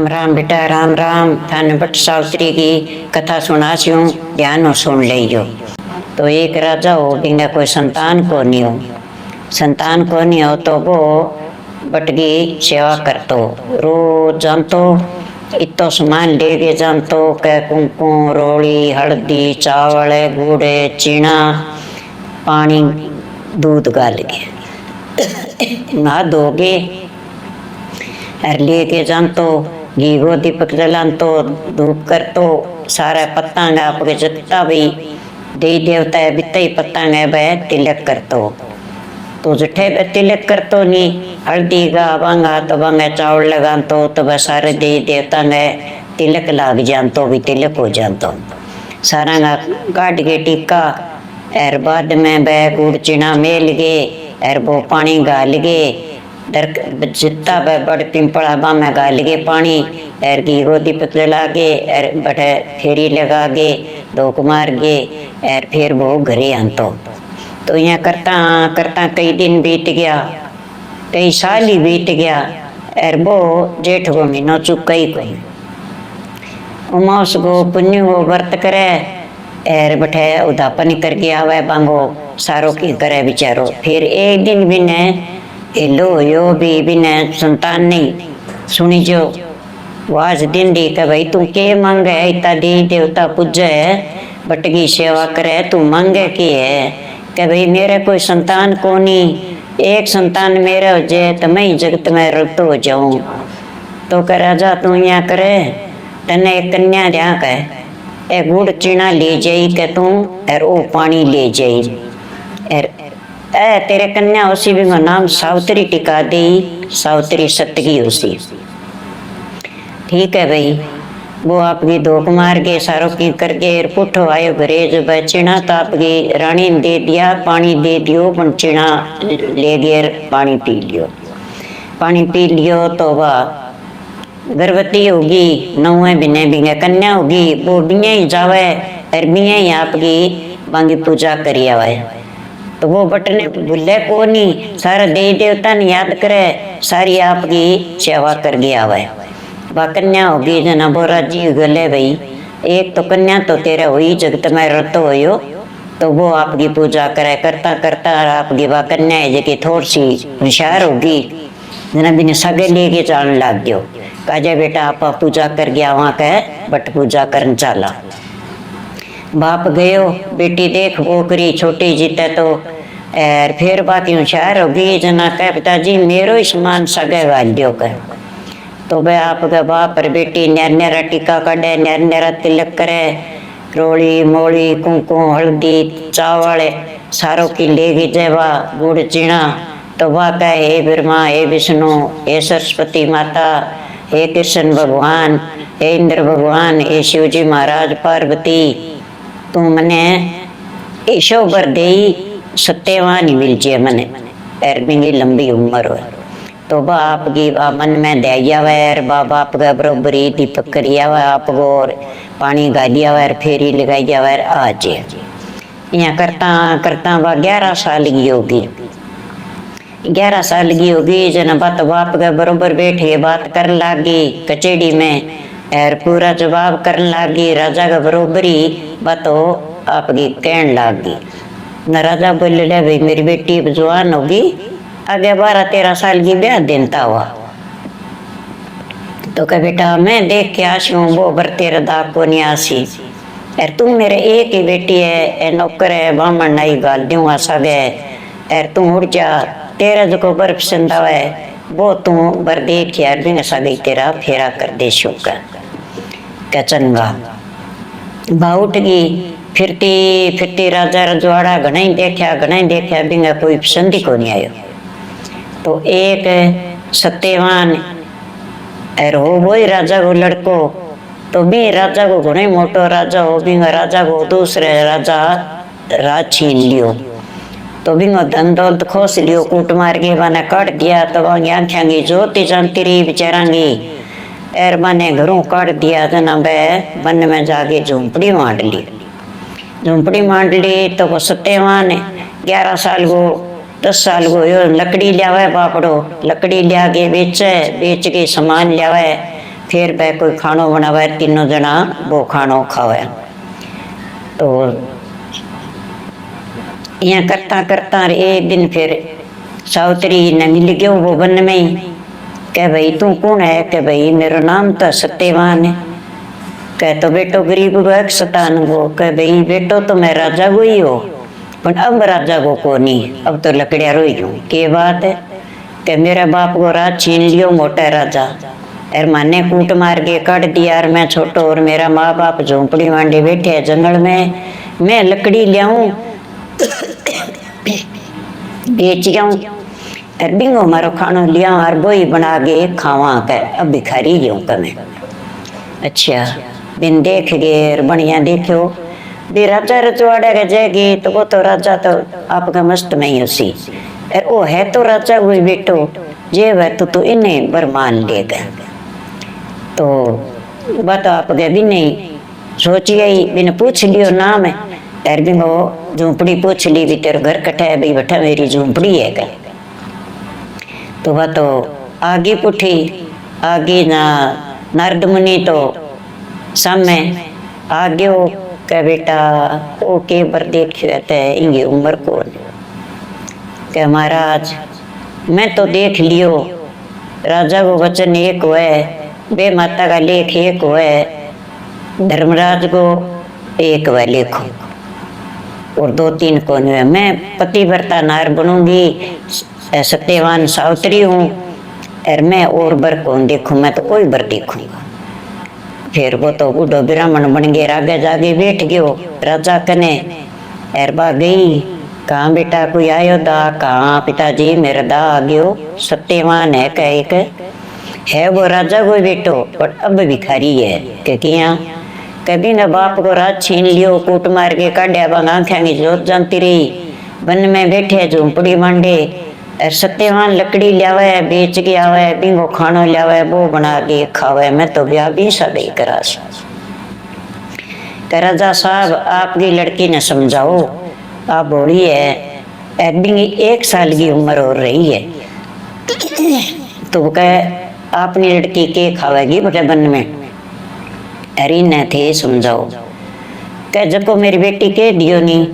राम बेटा राम राम। थाने भट्ट सावित्री की कथा सुना छूं, ध्यान सुन लीजो। तो एक राजा हो, बिना कोई संतान को नहीं हो। संतान को नहीं हो तो वो बट की सेवा करतो, रोज जानतो इतो सामान लेके जानतो के कुंकुम रोली हल्दी चावल गुड़ चीना पानी दूध गाल के नहा धोगे और लेके जानतो घी वो दीपक जलातो धूप करतो सारा पत्तांग आपके जितना भी देवी देवता है बिता ही पत्तांग है वह तिलक करतो। तो जठे तिलक करतो नहीं हल्दी का बांगा तो बांगा चावल लगातो तो वह सारे देवी देवता ने तिलक लाग जानतो भी तिलक हो जानतो। सारा काट के टिक्का और बाद में वह गुड़ चीना मेल गे और वो पानी गाल गे जितना बड़ पिंपड़ा बा में गाल गे पानी और घी को दीपक जला गे और बटे फेरी लगा गे धोक मार गे और फिर वो घरे आंतो। तो यहाँ करता करता कई दिन बीत गया, कई साल ही बीत गया और वो जेठ को महीनों चुका ही कोई उमास को पुण्य को व्रत करे और बटे उदापन करके आवे बांगो सारो की करे बेचारो। फिर एक दिन भी ने लो यो भी ने संतान नहीं सुनी जो वाज दिन दी के भाई तू के मांगे इतना देवी देवता पूजे बट की सेवा करे तू मांगे की है कि भाई मेरे कोई संतान को नहीं, एक संतान मेरा हो जाए तो मैं जगत में रक्त हो जाऊं। तो कह राजा तू यहाँ करे तने एक कन्या दिया कह एक गुड़ चीना ले जाई के तू और वो पानी ले जाई और तेरे कन्या उसी भी नाम सावित्री टिका दी, सावित्री सत्य की उसी। ठीक है भाई, वो आपकी धोख मार के सारों की करके पुठो आयो घरे जो बचना तो आपकी रानी ने दे दिया पानी दे दियो पंचना ले गए पानी पी लियो। पानी पी लियो तो वह गर्भवती होगी नौवे बिने बिने कन्या होगी वो बिया ही जावे और बिया ही आपकी बांगी पूजा करी आवे। तो वो बटने भूले को नहीं सारा देवी देवता ने याद करे सारी आपकी सेवा कर गया आवे। बा कन्या होगी जना बोरा जी गले भाई एक तो कन्या तो तेरा हुई जगत में रत हो तो वो आपकी पूजा करे करता करता आपकी बा कन्या है जो थोड़ी सी होशियार होगी जना बिना सगे लेके चलने लग गयो। काजे बेटा आप पूजा कर गया वहाँ कह बट पूजा करने चला। बाप गयो बेटी देख वो करी छोटी जीते तो और फिर बाकी होशियार होगी जना कह पिताजी मेरो ही समान सगे गाल दियो कह। तो वह आपके बाप और बेटी नर नरा टीका कड़े नर नरा तिलक करे रोली मोली कुंकुम हल्दी चावल सारों की ले गई जेवा गुड़ चीना। तो वह कहे हे ब्रह्मा हे विष्णु हे सरस्वती माता हे कृष्ण भगवान हे इंद्र भगवान हे शिव जी महाराज पार्वती तू मने ईशो बर दे सत्यवान ही मिल जाए मने और मेरी लंबी उम्र हो। तो बाप की मन में दया वैर बाप का बरोबरी दीपक करिया हुआ आपको और पानी गालिया वैर फेरी लगाइया वैर आ जाए। यहाँ करता करता वह 11 साल की होगी 11 साल की होगी जना बाप के बरोबर बैठे बात कर लागी कचेड़ी में और पूरा जवाब करने लागी राजा का बरोबरी बात आपकी कहन लागी। न राजा बोले ले भाई मेरी बेटी जवान होगी आगे 12-13 साल की ब्याह देता हुआ। तो कह बेटा मैं देख के आशी हूँ वो बर तेरा दाग को नहीं आसी और तू मेरे एक ही बेटी है नौकर है बामण नहीं गाल दूंगा सगे और तू उड़ जा तेरा जो बर पसंद आवा है वो तू बर देख यार भी सगे तेरा फेरा कर दे शुक्र क्या चंगा। बा उठ गई फिरती फिरती राजा रजवाड़ा घना ही देखा बिना कोई पसंद ही को नहीं आयो। तो एक सत्यवान और हो वो ही राजा को लड़को तो भी राजा को घने मोटो राजा हो बिंगा राजा को दूसरे राजा राज छीन लियो। तो बिंगो धन दौलत खोस लियो कूट मार के मैंने काट दिया। तो वहाँ आँखें की जोती जानती रही बेचारांगी और मैंने घरों काट दिया जना वह वन में जाके झोंपड़ी मांड ली। झोंपड़ी मांड ली तो वो सत्यवान 11 साल को 10 साल को यो लकड़ी लियावे बापड़ो लकड़ी लिया के बेच के सामान लियावे फिर वह कोई खानो बनावे, तीनों जना वो खानो खावे। तो यहाँ करता करता एक दिन फिर सावित्री ने मिल गयो वो वन में ही। कह भाई तू कौन है? कह भाई मेरा नाम तो सत्यवान है। कह तो बेटो गरीब गो शतान गो। कह भाई बेटो तो मैं राजा को ही हो, पर अब राजा को को नहीं, अब तो लकड़िया रोई हूँ। के बात है? कह मेरा बाप को राज छीन लियो मोटा राजा, और माने कूट मार के काट दिया, और मैं छोटो और मेरा माँ बाप झोंपड़ी मांडे बैठे है जंगल में। मैं लकड़ी लियाऊं बेच जाऊं और बिंगो मारो खानो लिया और वही बना के खावा। कर अब भिखारी जाऊं कमें। अच्छा बिन देख गए और बढ़िया देखो भी राजा रजवाड़ा के जाएगी तो वो तो राजा तो आपका मस्त में ही उसी, और वो है तो राजा वही बेटो जे वह तो इन्हें बरमान लेगा। तो बात आप गए भी नहीं सोची गई, बिन पूछ लियो नाम है, और भी वो झूंपड़ी पूछ ली भी तेरे घर कटा है? भाई बेटा मेरी झूंपड़ी है। क्या तो वह तो आगे पुठी आगे ना नारद मुनि तो सामने आगे हो। क्या बेटा ओ के बर देखियो है इंगे उम्र को? क्या महाराज मैं तो देख लियो, राजा को वचन एक हुए, बे माता का लेख एक हुए, धर्मराज को एक हुए लेखो, और 2-3 को नहीं है। मैं पतिव्रता नार बनूंगी, सत्यवान सावित्री हूँ, और मैं और बर कौन देखूं? मैं तो कोई बर देखूंगा। फिर वो तो बूढ़ो ब्राह्मण बन गए, आगे जागे बैठ गयो राजा कने। एरबा गई कहाँ बेटा कोई आयो दा? कहाँ पिताजी मेरा दा आ गयो सत्यवान है। कह एक है वो राजा कोई बेटो, पर अब भिखारी है। के किया? कभी न बाप को राज छीन लियो, कूट मार के काढ़िया बंगा आँखें की जोत जानती रही, वन में बैठे झोंपड़ी मांडे, और सत्यवान लकड़ी लियावे बेच के आवे, बिंगो खानो लियावे वो बना के खावे। मैं तो ब्याह भी सभी करा। राजा साहब आपकी लड़की ने समझाओ, आप बोली है बिंगी 1 साल की उम्र हो रही है, तो कह आपनी लड़की के खावेगी बेटे वन में? अरे न थे समझाओ। कह जब को मेरी बेटी के दियो नहीं,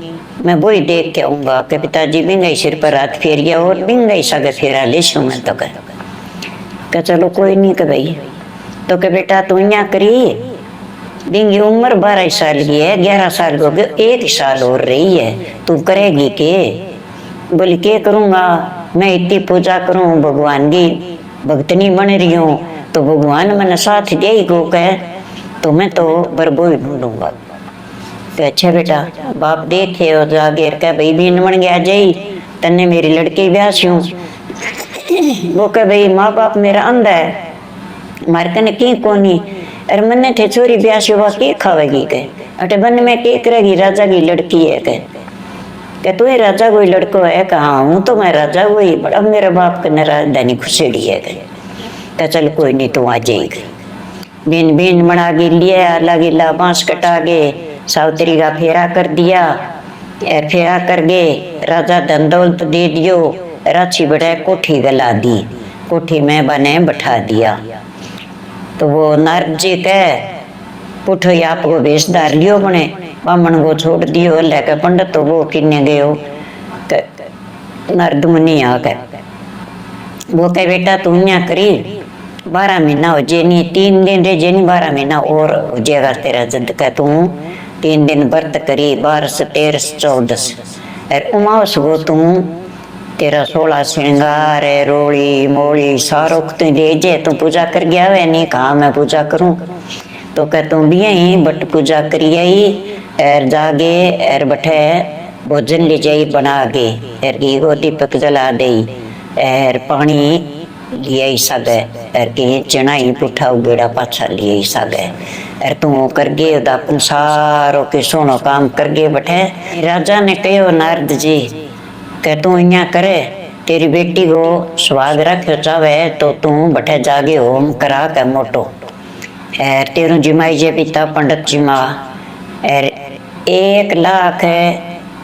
मैं वही देख के आऊंगा। के पिताजी बिंगाई सिर पर हाथ फेर गया और बिंगाई सगे फेरा ले शू मैं तो कह चलो कोई नहीं। के भाई तो के बेटा तू यहाँ करी, बिंगी उम्र 12 साल की है, 11 साल हो गए, 1 साल हो रही है, तू करेगी के? बोली के करूंगा, मैं इतनी पूजा करूं भगवान की भक्तनी बन रही हूँ, तो भगवान मैंने साथ दे गो कह, तो मैं तो बरबो ही ढूंढूंगा। अच्छा बेटा बाप देखे और जागे कह भाई बीन बन गया जई तन्ने मेरी लड़की ब्याह। वो कह भाई माँ बाप मेरा अंधा है, मार कने की कोनी, अरे मन्ने थे छोरी ब्याह हुआ के खावेगी? के अटे बन में के करेगी? राजा की लड़की है। के तू ही राजा कोई लड़को है? कहाँ हूँ तो मैं राजा कोई, बड़ा मेरे बाप के राजधानी खुशेड़ी है। कह चल कोई नहीं तू आ जाएगी। बीन बीन बना के लिया, अल्लाह गिला बांस कटा के सावित्री का फेरा कर दिया, फेरा कर गए, राजा धन दौलत दे दियो, राछी बढ़ाए कोठी गला दी, कोठी में बने बैठा दिया। तो वो नारद जी कह पुठो ही आपको भेषधार लियो बने, बामण को छोड़ दियो लेकर पंडित तो वो किन्ने गयो। नारद मुनि आ गए, वो कह बेटा तू यहाँ करी 12 महीना हो जेनी, 3 दिन रे जेनी 12 महीना और हो जाएगा तेरा जद। कह तू 3 दिन व्रत करी, 12 13 14 और उमावस को तू तेरा 16 श्रृंगार है, रोड़ी मोड़ी सारो तू दे जे, तू पूजा कर गया वे नहीं? कहा मैं पूजा करूं? तो कह तू भी यही बट पूजा करी आई और जागे और बैठे भोजन ले जाई बना के, और घी को दीपक जला दे और पानी लिए सगे, और के चना ही पुठा उगेड़ा पाछा लिए सगे, और तू कर गे अपन सारो के सोनो काम कर गे बैठे। राजा ने कहो नारद जी के तू यहाँ करे, तेरी बेटी को सुहाग रखो चावे तो तू बैठे जागे होम करा के मोटो, और तेरू जिमाई जे पिता पंडित जी माँ, और 1 लाख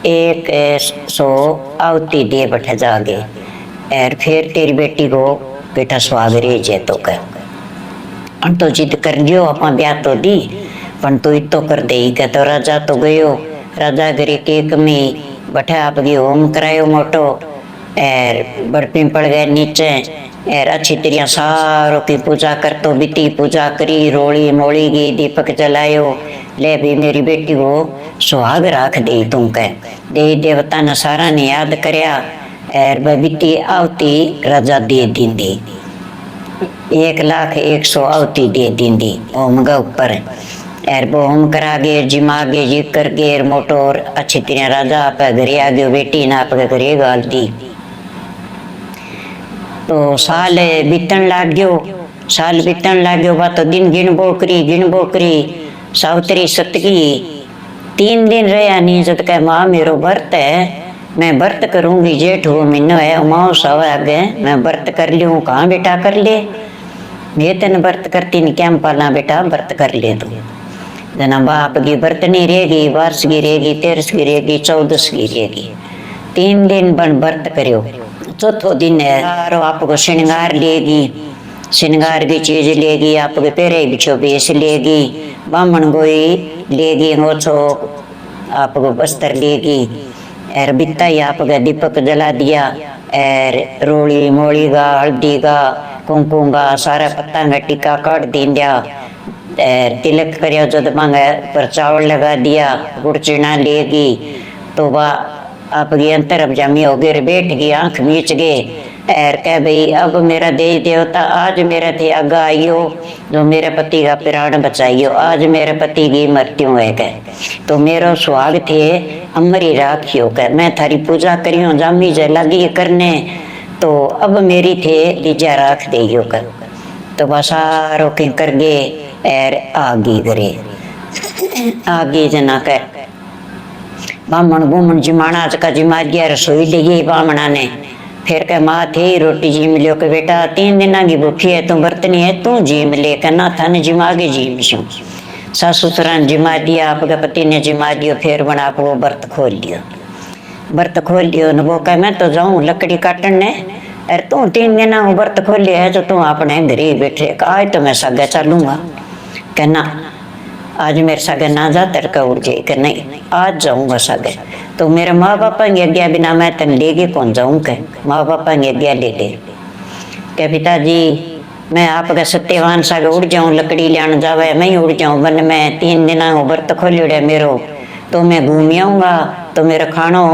100 आवती दे बैठे जागे, और फिर तेरी बेटी को बेटा सुहाग रे जे तो कह। अन तो जिद कर लियो अपना ब्याह तो दी पण तू इतो कर दे के तो राजा तो गयो राजा घरे केक में बैठा आपकी होम करायो मोटो एर बर्फी पड़ गए नीचे एर अच्छी तरह सारों की पूजा कर तो बीती पूजा करी रोली मोली गई दीपक जलायो ले भी मेरी बेटी को सुहाग राख दे तुम के दे देवता ने सारा ने याद करया एर बीती आवती राजा दे दींदी 1,01,100 आवती दे दींदी ओम गा ऊपर एर वो होम करा गे जिमा गे जी कर गे मोटो और अच्छी तरह राजा आप घरे आ गयो बेटी ने आप घरे गाल दी तो साल बीतन लाग गयो बा तो दिन गिन बोकरी सावतरी सतगी 3 दिन रहा नहीं जब कह माँ मेरो व्रत है मैं व्रत करूंगी जेठ हो महीना है अमावस आगे मैं व्रत कर लूँ कहाँ बेटा कर ले मैं तेन व्रत करती नहीं क्या पाला बेटा व्रत कर ले तू जना बाप की व्रत नहीं रहेगी 12 की रहेगी 13 की रहेगी 14 की रहेगी 3 दिन बन व्रत करो चौथो दिन है आपको श्रृंगार लेगी श्रृंगार की चीज लेगी आपके पेरे बिछो बेस लेगी बामण गोई लेगी ओछो आपको बस्तर लेगी एर बिता ही आपका दीपक जला दिया एर रोली मोली गा हल्दी गा कुमकुम गा सारा पत्ता का टीका काट दिया एर तिलक करिया जो मांगे पर चावल लगा दिया गुड़ चना लेगी तो वह आपकी अंतर जामी हो गए बैठ गई आंख मीच गए एर कह भाई अब मेरा देव देवता आज मेरे थे आगा आइयो जो मेरे पति का प्राण बचाइयो आज मेरे पति की मृत्यु है कह तो मेरा सुहाग थे अमरी राखियो कह मैं थारी पूजा करियो जामी जे लगी करने तो अब मेरी थे लीजा राख देयो कर तो बसारो के कर गे एर आगी करे आगे जना कर बामण गुमण जिमाना का जिमा दिया रसोई ले गई बामणा ने फिर कह माँ थे रोटी जीम लियो के बेटा 3 दिन की भूखी है तू बर्तनी है तू जीम ले कर ना था जिमा के जीम शू सासु ससुरा ने जिमा दिया आपके पति ने जिमा दियो फिर बना वो बर्त खोल लियो न वो कह मैं तो जाऊँ लकड़ी काटन ने अरे तू 3 दिन को बर्त खोल लिया है तो तू अपने घर ही बैठे आज तो मैं सागे चलूंगा कहना आज मेरे सागे ना जा तड़का उड़ जाए कि नहीं आज जाऊंगा सागे तो मेरे माँ बापा की आज्ञा बिना मैं तन लेके कौन जाऊँ के माँ बापा की आज्ञा ले के पिताजी मैं आपका सत्यवान सागे उड़ जाऊँ लकड़ी लियान जावे मैं ही उड़ जाऊँ वन में 3 दिन को व्रत खोलियो मेरो तो मैं घूम आऊँगा तो मेरा खानो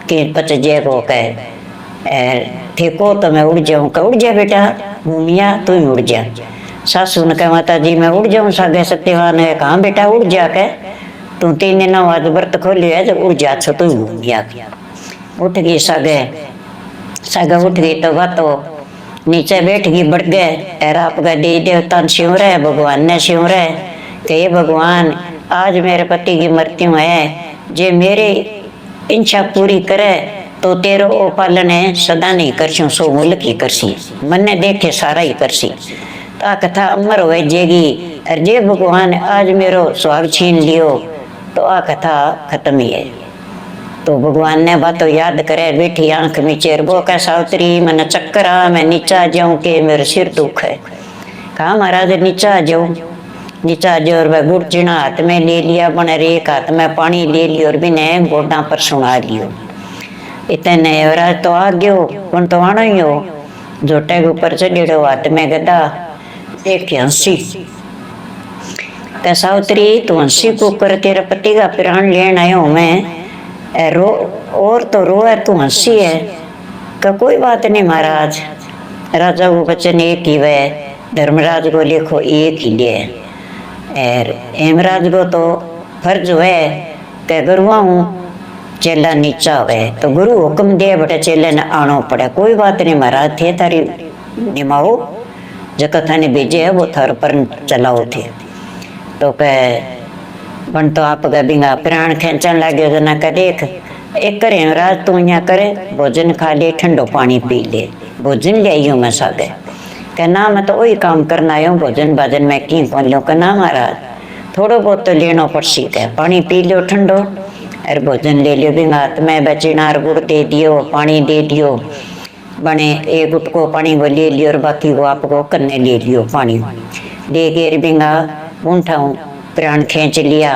कि पच जे को कह ठेको तो मैं उड़ जाऊँ उड़ जा बेटा घूमिया तू ही उड़ जा सासू ने कहा माता जी मैं उड़ जाऊँ सागे सत्यवान है कहाँ बेटा उड़ जा के तू 3 दिन आज व्रत खोलियो है जब उड़ जा छो तू घूम गया उठ गई सागे उठ गई तो वह तो नीचे बैठ गई बढ़ गए एर आपका देवी देवता शिव रहे भगवान ने शिव रहे कि ये भगवान आज मेरे पति की मृत्यु है जे मेरे इच्छा पूरी करे तो तेरो ओ पालन है सदा नहीं करसी सो मुल्क ही करसी मन ने देखे सारा ही करसी ता कथा अमर हो जेगी और जे भगवान आज मेरो सुहाग छीन लियो तो आ कथा खत्म ही है तो भगवान ने बात तो याद करे बैठी आंख में चेर वो कह सावत्री मन चक्कर आ मैं नीचा जाऊं के मेरे सिर दुख है कहा महाराज नीचा जाओ और वह गुड़ चीना हाथ में ले लिया बने एक हाथ में पानी ले लियो और बिने गोडा पर सुना लियो इतने और तो आ गयो कौन तो आना ही हो जोटे के ऊपर चढ़ो हाथ में गदा देख हंसी सावत्री तो हंसी को कर तेरे पति का प्राण लेन आयो मैं रो और तो रो है तू हंसी है का कोई बात नहीं महाराज राजा को वचन एक ही वह धर्मराज को लिखो एक ही लिए और हेमराज को तो फर्ज है कि गुरुआ हूँ चेला नीचा हुए तो गुरु हुक्म दे बटे चेले ने आनो पड़े कोई बात नहीं महाराज थे थारी निमाओ जगह थाने भेजे है वो थार पर चलाओ थे तो कह बन तो आप बिंगा प्राण खेचन लगे जना का देख एक करे राज तू यहाँ करे भोजन खा ले ठंडो पानी पी ले भोजन ले आई हूँ मैं सागे कह ना मैं तो वही काम करना आयो भोजन भाजन में की कौन लो कहना महाराज थोड़ो बहुत तो लेनो पड़सी कह पानी पी लो ठंडो अरे भोजन ले लियो बिंगा हाथ में बचिनार गुड़ दे दियो पानी दे दियो बने एक गुट को पानी को ले लियो और बाकी को आपको करने ले लियो पानी दे के बिंगा ऊँठा प्राण खींच लिया।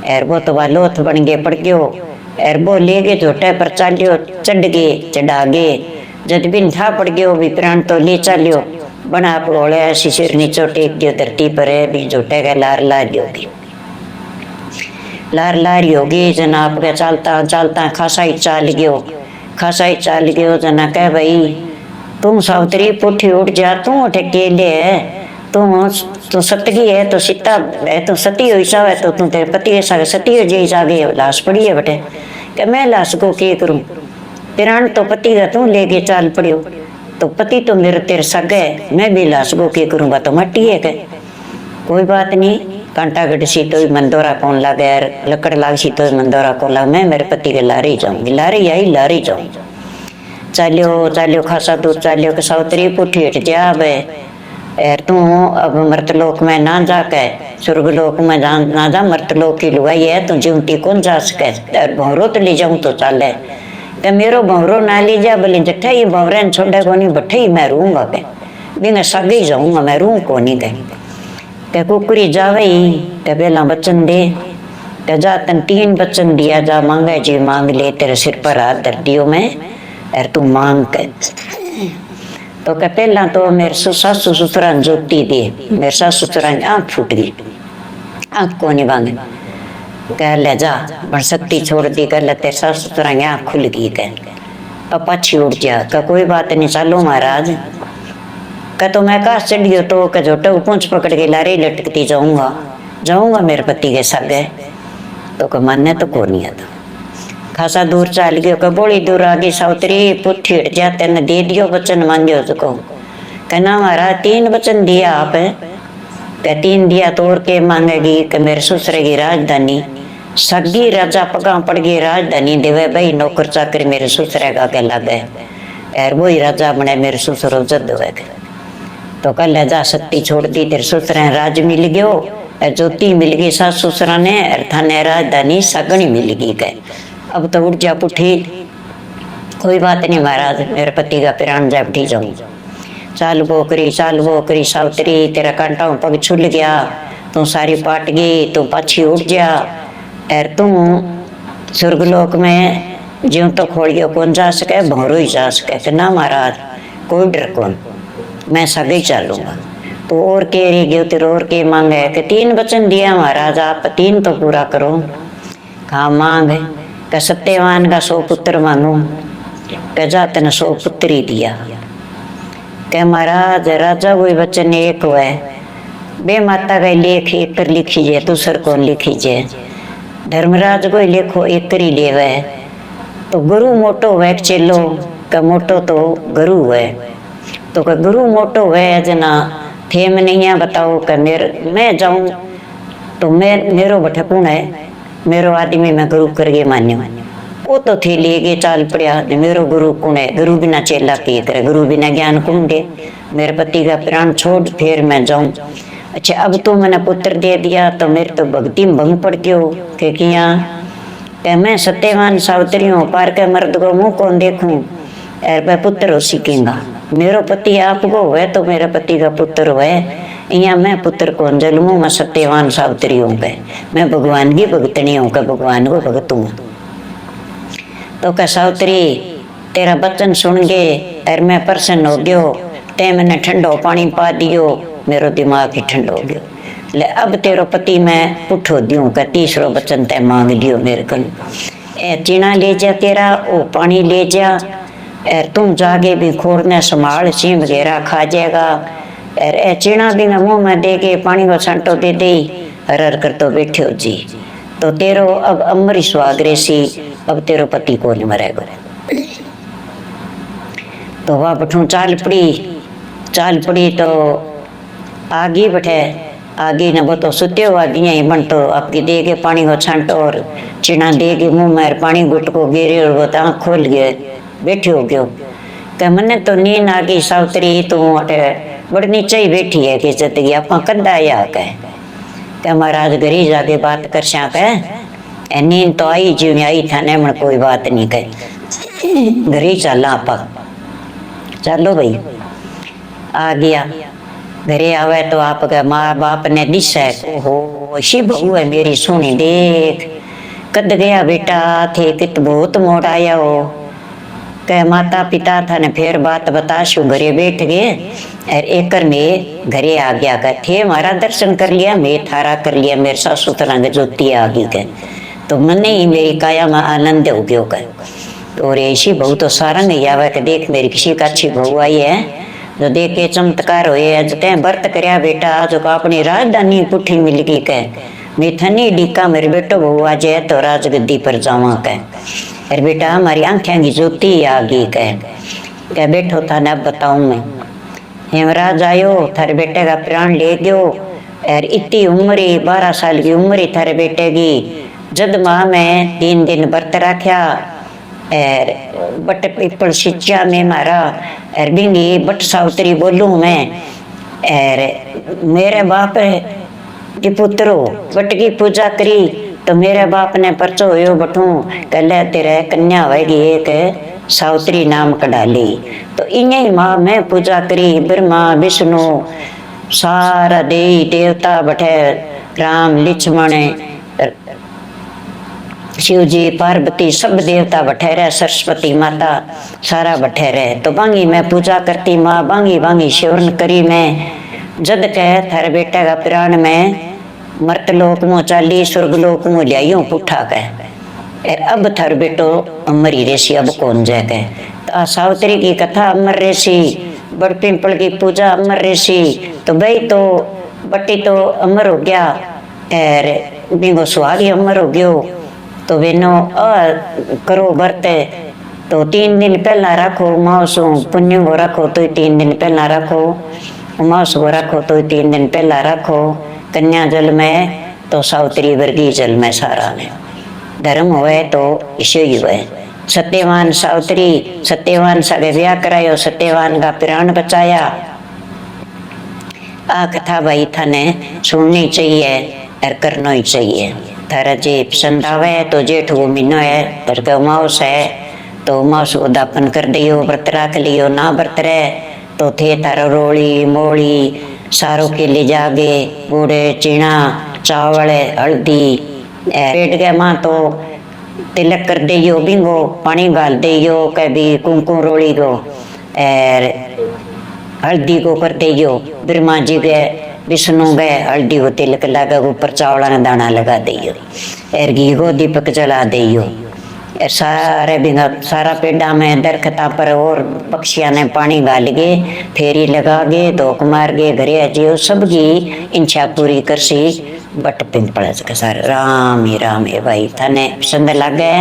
और वो तो वह लोथ बन गए पड़ गयो। और वो ले गए झोटे पर चालियो, चढ़ गए चढ़ा गए। जद बिन था पड़ गयो भी प्राण तो ले चालियो। बना पड़ोले ऐसी सिर नीचो टेक दियो धरती पर है भी झोटे का लार लार होगी। लार लार होगी जना आपके चालता चालता खासा ही चाल गयो। खासा ही चाल गयो जना कह भाई तुम सावत्री पुठी उठ जा, तू उठे केले है, तू सतगी है तो सीता है, तो सती हो हिसाब है तो तू तेरे पति ऐसा सती हो जे हिसाब लाश पड़ी है बटे। कि मैं लाश को के करूं, प्राण तो पति का तू लेके चाल पड़ियो, तो पति तो मेरे तेरे सग है, मैं भी लाश को के करूँ, तो मट्टी है। कोई बात नहीं, कांटा गढ़सी तो मंदोरा कौन लगे, लकड़ लागसी तो मंदोरा कौन लगे, मैं मेरे पति के लारे जाऊंगी, लारे आई लारे जाऊँ। चालियो चालियो खासा दूर चालियो के सावत्री पुठी हट जा बे। और तू अब मृतलोक में ना जाके स्वर्गलोक में ना जा, मृतलोक की लुगाई है, तू जीवती कौन जा सके। और भंवरो तो ले जाऊँ तो चाले, कि मेरो भंवरो ना ले जा, बोले जट्ठा ये भंवरे छोड़े को नहीं, बट्ठे ही मैं रूँगा के बिना सगे जाऊँगा, मैं रूँ को नहीं गई। के कुकरी जावे के बेला बच्चन दे, के जा तन 3 बच्चन दिया, जा मांगे जी मांग ले, तेरे सिर पर हाथ धर दियो मैं, और तू मांग के। तो कह पहला तो मेरे सासू ससुरा जोती दे, मेरे सासू ससुरा आँख फूट गई, आँख को नहीं भांगे। कह ले जा बड़ शक्ति छोड़ दी, कर ले तेरे सासू ससुरा आँख खुल गई। कह अब पाछी उठ जा, कह कोई बात नहीं चालो महाराज। कह तो मैं काश चढ़ियो तो कह झोटे पूंछ पकड़ के लारे लटकती जाऊंगा, जाऊंगा मेरे पति के सगे। तो कह मानने तो को नहीं आता। खासा दूर चल गयो, कह बोली दूर आ गई सावत्री पुठी हट जा, तेने दे दियो बचन मांगियो तो कहना महाराज 3 बचन दिया आप, कह 3 दिया तो और के मांगेगी। कि मेरे ससुरे की राजधानी सगी राजा पगा पड़ गई, राजधानी देवे भाई नौकर चाकर मेरे ससुरे का के लगे, और वही राजा बने मेरे ससुर जद हुए। तो कल ले जा शक्ति छोड़ दी, तेरे ससुरे राज मिल गयो, ज्योति मिल गई सास ससुरा ने, और थाने राजधानी सगनी मिल गई। कह अब तो उठ जा पुठी, कोई बात नहीं महाराज, मेरे पति का प्राण जा उठी जाऊँ। चाल वो करी सावत्री, तेरा कांटा पग छुल गया, तू सारी पाट गई, तू पाछी उठ जा, और तू स्वर्गलोक में ज्यों तो खोलियो कौन जा सके, भंवरो ही जा सके। ना महाराज कोई डर कौन, मैं सगे चलूंगा। तो और के रह गयो तेरे और के मांगे, कि 3 वचन दिया महाराज, आप 3 तो पूरा करो। कहा मांग, का सत्यवान का 100 पुत्र मांगू, कह जा तेने 100 पुत्र ही दिया। कह महाराज राजा कोई वचन एक हुए, बे माता का लेख एक कर लिखीजे, दूसर कौन लिखीजे। धर्मराज को लेखो एक कर ही लेवे, तो गुरु मोटो हुए चेलो, का मोटो तो गुरु हुए। तो का गुरु मोटो हुए जना थे में नहीं है, बताओ कि मैं जाऊं तो मेरो बठे कौन है, मेरो आदमी मैं गुरु करके मान्यो। वो तो थे ले गए चाल पड़िया, मेरो गुरु कौन है, गुरु बिना चेला किए करे, गुरु बिना ज्ञान कौन दे। मेरे पति का प्राण छोड़ फिर मैं जाऊं। अच्छा अब तो मैंने पुत्र दे दिया, तो मेरे तो भक्ति में भंग पड़ गयो। के किया कि मैं सत्यवान सावत्री हूँ, पार के मर्द को मुँह कौन देखूं, और मैं पुत्र हो सीखेगा। मेरो पति आपको हुए तो मेरे पति का पुत्र हुए, यहाँ मैं पुत्र कौन जन्मू, मैं सत्यवान सावत्री हूँ, मैं भगवान की भगतनी हूँ, भगवान को भगत हूँ। तो कह सावत्री तेरा बचन सुन गए, और मैं प्रसन्न हो गयो, ते मैंने ठंडो पानी पा दियो, मेरो दिमाग ही ठंडो हो गयो। ले अब तेरो पति मैं पुठो दियूँ, का 3रो बचन ते मांग लियो मेरे को। ए चीना ले जा तेरा, ओ पानी ले जा, और तुम जागे भी खोरने संभाल, सिंह वगैरह खा जाएगा। और ए चीना भी मैं मुँह में दे के पानी को छांटो दे दे, हर हर कर तो बैठे हो जी। तो तेरो अब अमृत स्वाग्रेसी, अब तेरो पति को नहीं मरेगा। तो वह बठू चाल पड़ी तो आगे बैठे, आगे न वो तो सुते हो, आगे ही बन तो आपकी दे के पानी को छांटो, और चिना दे के मुँह में पानी गुट को गिरे, और वो तो आँख खोल गए, बैठे हो गयो। कह मने तो नींद आ गई सावत्री, तू अटे बड़ी नीचे ही बैठी है कि जिंदगी आप कदा आया। कह महाराज घरी जाके बात कर सा, कह नींद तो आई जीव आई थाने में कोई बात नहीं, कह घरी चला आप, चलो भाई। आ गया घरे आवे तो आपका माँ बाप ने दिशा ओहो शी बहू है मेरी सोनी देख कद गया बेटा थे कित बहुत मोड़ आया हो कह माता पिता था ने फिर बात बताशु घरे बैठ गए और एकर में घरे आ गया कह थे हमारा दर्शन कर लिया मैं थारा कर लिया मेरे सासु तरंग ज्योति आ गई कह तो मने ही मेरी काया में आनंद हो गयो कह और ऐसी बहू तो सारंग ही आवे के देख मेरी किसी का अच्छी बहू आई है जो देख के चमत्कार हुए आज तैं व्रत करया बेटा जो अपनी राजधानी पुठी मिल गई कह मैं थनी डीका मेरे बेटो बहू आज है तो राजगद्दी पर जावा कह अरे बेटा हमारी आंखें की ज्योति आ गई कह बैठो था ना बताऊं मैं हेमराज आयो थारे बेटे का प्राण ले गयो और इतनी उम्र 12 साल की उम्र थारे बेटे की जद माँ में 3 दिन व्रत रखा और बट पीपल शिक्षा में मारा और बिंगी बट सावतरी बोलूं मैं और मेरे बाप की पुत्रो बट की पूजा करी तो मेरे बाप ने परचो हो बठू कल तेरे कन्या होगी एक सावत्री नाम कढ़ा ली तो इन्हें माँ में पूजा करी ब्रह्मा विष्णु सारा देवी देवता बैठे राम लक्ष्मण शिव जी पार्वती सब देवता बैठे रहे सरस्वती माता सारा बैठे रहे तो बांगी मैं पूजा करती माँ बांगी बांगी शिवरण करी मैं जद कह थारे बेटा का प्राण में मर्तलोक मो चाली स्वर्गलोक मो लियाइयो पुठा कह अब थार बेटो अमर ही रेसी अब कौन जाए कह तो सावत्री की कथा अमर रेसी बड़ पिंपल की पूजा अमर रेसी तो भाई तो बट्टी तो अमर हो गया और बिंगो सुहागी अमर हो गयो तो बेनो करो व्रत तो 3 दिन पहला रखो माउस पुण्य को रखो तो 3 दिन पहला रखो माउस को रखो तो 3 दिन पहला रखो कन्या जल में तो सावत्री वर्गी जल में सारा में धर्म हुए तो इसे ही हुए सत्यवान सावत्री सत्यवान सागे ब्याह करायो सत्यवान का प्राण बचाया आ कथा भाई थाने सुननी चाहिए और करना ही चाहिए थारा जे पसंद आवे तो जेठ वो महीनो है पर के माउस है तो माउस को दापन कर दियो व्रत रख लियो ना व्रत रहे तो थे थारा रोली मोली सारों के ले जागे गुड़ चीना चावल हल्दी पेट गए माँ तो तिलक कर दियो बिंगो पानी गाल दियो कभी कुमकुम रोली को और हल्दी को कर दियो ब्रह्मा जी गए विष्णु गए हल्दी को तिलक लगा ऊपर चावला ने दाना लगा दियो और घी को दीपक जला दियो और सारे बिंगा सारा पेड़ा में दरखता पर और पक्षिया ने पानी गाल गे फेरी लगा गे धोक मार गे घरे अजियो सबकी इच्छा पूरी करसी बट पिंपल सारे राम ही भाई थाने पसंद लगे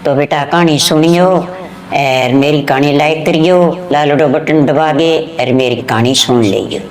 तो बेटा कहानी सुनियो और मेरी कहानी लाइक करियो लाल बटन दबा के और मेरी कहानी सुन लियो।